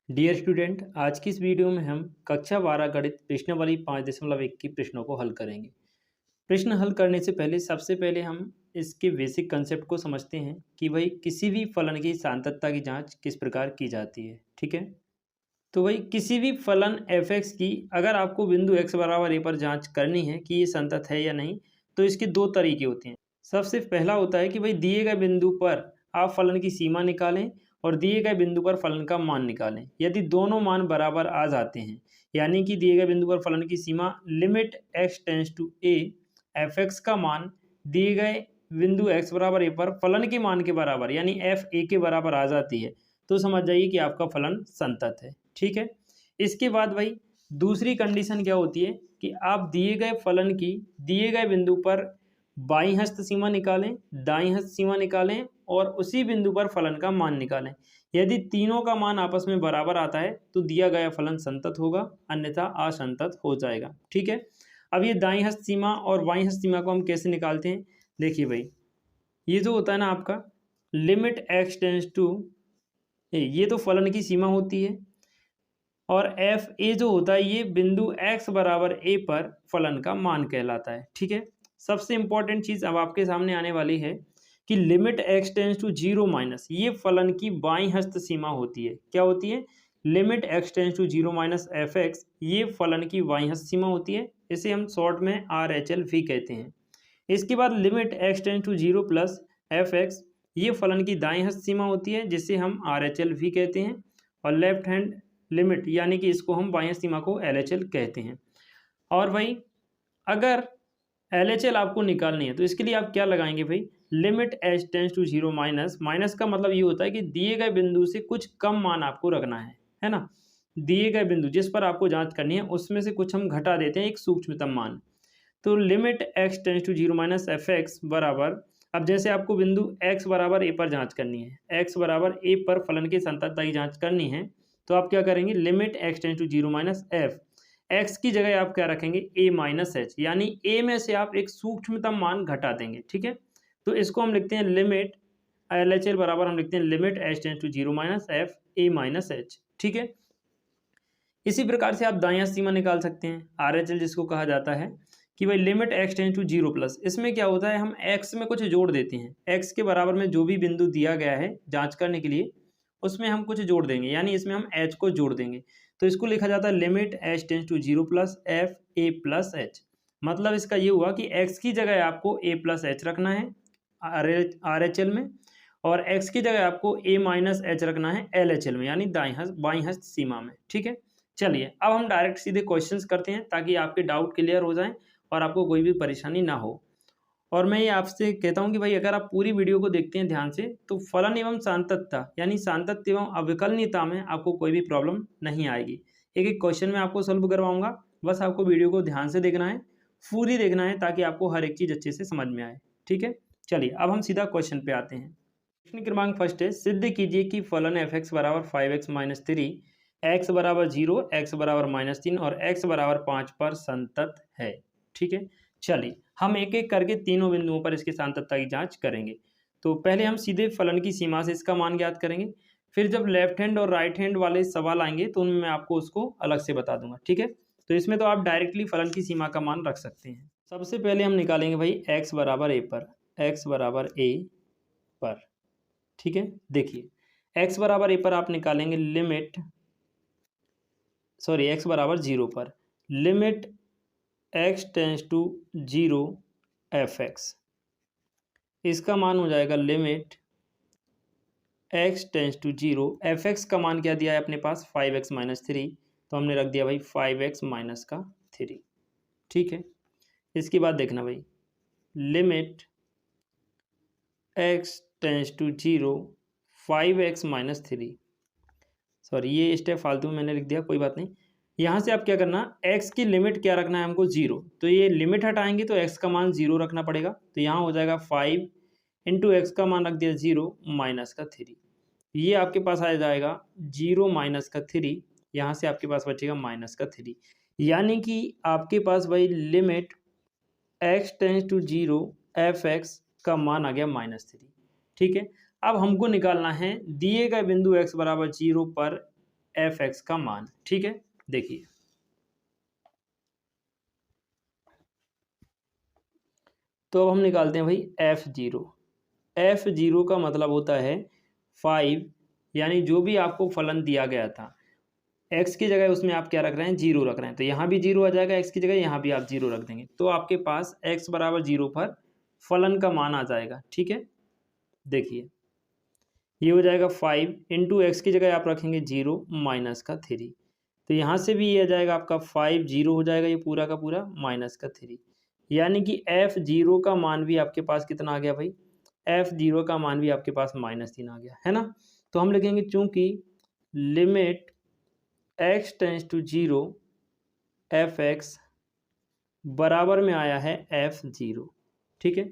Dear student, आज की इस वीडियो में हम कक्षा 12 गणित प्रश्नावली 5.1 की प्रश्नों को हल करेंगे। प्रश्न हल करने से पहले सबसे पहले हम इसके बेसिक कंसेप्ट को समझते हैं कि भाई किसी भी फलन की सांतत्ता की जांच किस प्रकार की जाती है। ठीक है, तो भाई किसी भी फलन एफ एक्स की अगर आपको बिंदु एक्स बराबर ए पर जांच करनी है कि ये संतत है या नहीं, तो इसके दो तरीके होते हैं। सबसे पहला होता है कि भाई दिए गए बिंदु पर आप फलन की सीमा निकालें और दिए गए बिंदु पर फलन का मान निकालें। यदि दोनों मान बराबर आ जाते हैं, यानी कि दिए गए बिंदु पर फलन की सीमा limit x tends to a, f x का मान दिए गए बिंदु एक्स बराबर ए पर फलन के मान के बराबर यानी एफ ए के बराबर आ जाती है, तो समझ जाइए कि आपका फलन संतत है। ठीक है, इसके बाद भाई दूसरी कंडीशन क्या होती है कि आप दिए गए फलन की दिए गए बिंदु पर बाईं हस्त सीमा निकालें, दाईं हस्त सीमा निकालें और उसी बिंदु पर फलन का मान निकालें। यदि तीनों का मान आपस में बराबर आता है तो दिया गया फलन संतत होगा, अन्यथा असंतत हो जाएगा। ठीक है, अब ये दाईं हस्त सीमा और बाईं हस्त सीमा को हम कैसे निकालते हैं, देखिए भाई ये जो होता है ना आपका लिमिट एक्स टेंस टू ए, ये तो फलन की सीमा होती है और एफ ए जो होता है ये बिंदु एक्स बराबर ए पर फलन का मान कहलाता है। ठीक है, सबसे इंपॉर्टेंट चीज अब आपके सामने आने वाली है कि limit x tends to zero minus ये फलन की बाईं हस्त सीमा होती है। क्या होती है? Limit x tends to zero minus f x ये फलन की बाईं हस्त सीमा होती है। इसे हम शॉर्ट में आर एच एल भी कहते हैं। इसके बाद limit x tends to zero plus f x ये फलन की दाईं हस्त सीमा होती है, जिसे हम आर एच एल भी कहते हैं। और लेफ्ट हैंड लिमिट यानी कि इसको हम बाह्य सीमा को एल एच एल कहते हैं। और भाई अगर एल एच एल आपको निकालनी है तो इसके लिए आप क्या लगाएंगे भाई, limit h tends to zero minus, minus का मतलब ये होता है कि दिए गए बिंदु से कुछ कम मान आपको रखना है ना। दिए गए बिंदु जिस पर आपको जांच करनी है उसमें से कुछ हम घटा देते हैं, एक सूक्ष्मतम मान। तो limit x tends to zero minus f x बराबर, अब जैसे आपको बिंदु एक्स बराबर ए पर जांच करनी है, एक्स बराबर ए पर फलन की संततता की जांच करनी है, तो आप क्या करेंगे, limit x tends to zero minus f, x की जगह आप क्या रखेंगे, ए माइनस एच, यानी ए में से आप एक सूक्ष्मतम मान घटा देंगे। ठीक है, तो इसको हम लिखते हैं लिमिट एल एच एल बराबर हम लिखते हैं limit h tends to zero minus f a minus h. ठीक है, इसी प्रकार से आप दायां सीमा निकाल सकते हैं, आर एच एल जिसको कहा जाता है कि भाई limit x tends to zero plus, इसमें क्या होता है हम एक्स में कुछ जोड़ देते हैं, एक्स के बराबर में जो भी बिंदु दिया गया है जांच करने के लिए उसमें हम कुछ जोड़ देंगे, यानी इसमें हम एच को जोड़ देंगे। तो इसको लिखा जाता है limit h tends to zero plus f a plus h. मतलब इसका ये हुआ कि एक्स की जगह आपको ए प्लस एच रखना है आर एच एल में, और एक्स की जगह आपको ए माइनस एच रखना है एल एच एल में, यानी दाईं हस्त बाईं हस्त सीमा में। ठीक है, चलिए अब हम डायरेक्ट सीधे क्वेश्चंस करते हैं ताकि आपके डाउट क्लियर हो जाएं और आपको कोई भी परेशानी ना हो। और मैं ये आपसे कहता हूं कि भाई अगर आप पूरी वीडियो को देखते हैं ध्यान से तो फलन एवं सांतत्ता यानी सांतत्य एवं अविकलनीयता में आपको कोई भी प्रॉब्लम नहीं आएगी। एक एक क्वेश्चन में आपको सॉल्व करवाऊंगा, बस आपको वीडियो को ध्यान से देखना है, पूरी देखना है ताकि आपको हर एक चीज़ अच्छे से समझ में आए। ठीक है, चलिए अब हम सीधा क्वेश्चन पे आते हैं। प्रश्न क्रमांक फर्स्ट है, सिद्ध कीजिए कि फलन एफ एक्स बराबर five x minus three, x बराबर जीरो, एक्स बराबर माइनस तीन और एक्स बराबर पाँच पर संतत है। ठीक है, चलिए हम एक एक करके तीनों बिंदुओं पर इसकी सांतत्ता की जांच करेंगे। तो पहले हम सीधे फलन की सीमा से इसका मान ज्ञात करेंगे, फिर जब लेफ्ट हैंड और राइट हैंड वाले सवाल आएंगे तो उनमें मैं आपको उसको अलग से बता दूंगा। ठीक है, तो इसमें तो आप डायरेक्टली फलन की सीमा का मान रख सकते हैं। सबसे पहले हम निकालेंगे भाई एक्स बराबर ए पर, एक्स बराबर ए पर। ठीक है, देखिए एक्स बराबर ए पर आप निकालेंगे लिमिट, सॉरी एक्स बराबर जीरो पर limit x tends to zero f x, इसका मान हो जाएगा limit x tends to zero, f x का मान क्या दिया है अपने पास, फाइव एक्स माइनस थ्री, तो हमने रख दिया भाई फाइव एक्स माइनस का थ्री। ठीक है, इसके बाद देखना भाई limit x tends to zero five x minus three, sorry ये स्टेप फालतू में मैंने लिख दिया, कोई बात नहीं। यहाँ से आप क्या करना, x की लिमिट क्या रखना है हमको, जीरो, तो ये लिमिट हटाएंगे तो x का मान जीरो रखना पड़ेगा। तो यहाँ हो जाएगा फाइव इंटू एक्स का मान रख दिया जीरो माइनस का थ्री, ये आपके पास आ जाएगा जीरो माइनस का थ्री, यहाँ से आपके पास बचेगा माइनस का थ्री, यानी कि आपके पास भाई limit x tends to zero f x का मान आ गया माइनस थ्री। ठीक है, अब हमको निकालना है दिए गए बिंदु x बराबर जीरो पर एफ एक्स का मान। ठीक है, देखिए तो अब हम निकालते हैं भाई एफ जीरो। एफ जीरो का मतलब होता है 5, यानी जो भी आपको फलन दिया गया था एक्स की जगह उसमें आप क्या रख रहे हैं, जीरो रख रहे हैं, तो यहाँ भी जीरो आ जाएगा एक्स की जगह, यहाँ भी आप जीरो रख देंगे तो आपके पास एक्स बराबर जीरो पर फलन का मान आ जाएगा। ठीक है, देखिए ये हो जाएगा 5 इंटू एक्स की जगह आप रखेंगे जीरो माइनस का 3, तो यहाँ से भी ये आ जाएगा आपका 5 जीरो हो जाएगा ये पूरा का पूरा माइनस का 3, यानी कि एफ जीरो का मान भी आपके पास कितना आ गया भाई, एफ जीरो का मान भी आपके पास -3 आ गया है ना। तो हम लिखेंगे चूंकि limit x tends to zero f x बराबर में आया है एफ जीरो। ठीक है,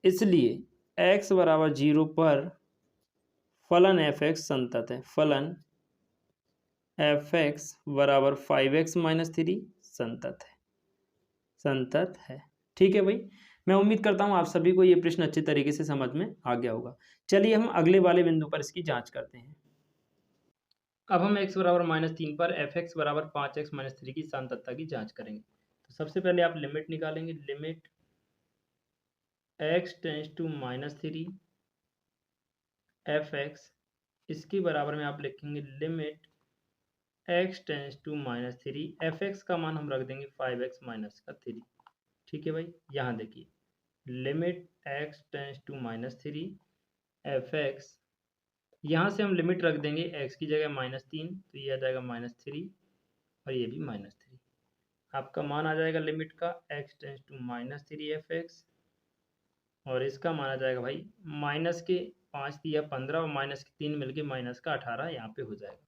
इसलिए एक्स बराबर जीरो पर फलन एफ एक्स संतत है। फलन एफ एक्स बराबर 5x - 3 संतत है। ठीक है भाई, मैं उम्मीद करता हूँ आप सभी को ये प्रश्न अच्छे तरीके से समझ में आ गया होगा। चलिए हम अगले वाले बिंदु पर इसकी जांच करते हैं। अब हम x बराबर -3 पर एफ एक्स बराबर 5x - 3 की संततता की जांच करेंगे। तो सबसे पहले आप लिमिट निकालेंगे, limit x tends to -3 f x, इसके बराबर में आप लिखेंगे limit x tends to -3 f x का मान हम रख देंगे 5x - 3। ठीक है भाई, यहाँ देखिए limit x tends to -3 f x, यहाँ से हम लिमिट रख देंगे x की जगह -3, तो ये आ जाएगा -3 और ये भी -3। आपका मान आ जाएगा लिमिट का x tends to -3 f x, और इसका मान आ जाएगा भाई माइनस के 5 दिया 15 और माइनस के 3 मिलके माइनस का 18 यहाँ पे हो जाएगा।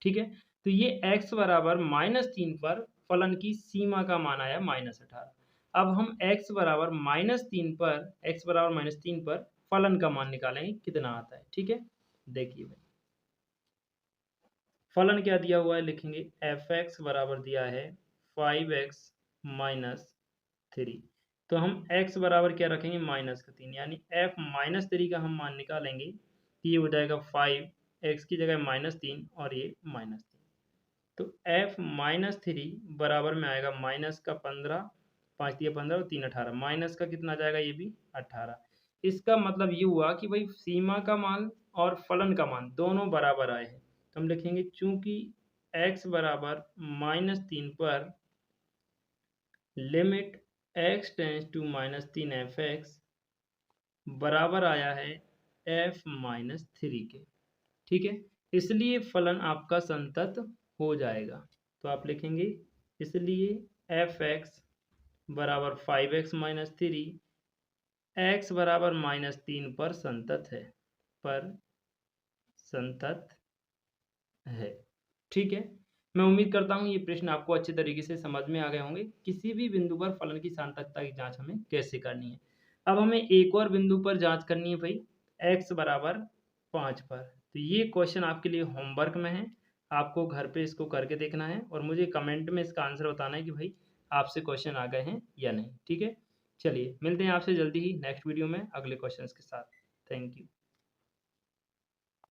ठीक है, तो ये x बराबर -3 पर फलन की सीमा का मान आया -18। अब हम x बराबर -3 पर फलन का मान निकालेंगे कितना आता है। ठीक है, देखिए भाई फलन क्या दिया हुआ है, लिखेंगे एफ एक्स बराबर दिया है 5x - 3, तो हम x बराबर क्या रखेंगे -3, यानी f -3 का हम मान निकालेंगे कि ये हो जाएगा 5, x की जगह -3 और ये -3, तो f -3 बराबर में आएगा माइनस का 15, 5 दिया 15 और 3 18, माइनस का कितना जाएगा ये भी 18। इसका मतलब ये हुआ कि भाई सीमा का मान और फलन का मान दोनों बराबर आए हैं, तो हम लिखेंगे चूंकि x बराबर -3 पर limit x tends to -3 f x बराबर आया है f -3 के। ठीक है, इसलिए फलन आपका संतत हो जाएगा। तो आप लिखेंगे इसलिए एफ एक्स बराबर 5x - 3 x बराबर -3 पर संतत है। ठीक है, मैं उम्मीद करता हूँ ये प्रश्न आपको अच्छे तरीके से समझ में आ गए होंगे, किसी भी बिंदु पर फलन की सार्थकता की जांच हमें कैसे करनी है। अब हमें एक और बिंदु पर जांच करनी है भाई, x बराबर 5 पर। तो ये क्वेश्चन आपके लिए होमवर्क में है, आपको घर पे इसको करके देखना है और मुझे कमेंट में इसका आंसर बताना है कि भाई आपसे क्वेश्चन आ गए हैं या नहीं। ठीक है, चलिए मिलते हैं आपसे जल्दी ही नेक्स्ट वीडियो में अगले क्वेश्चन के साथ। Thank you.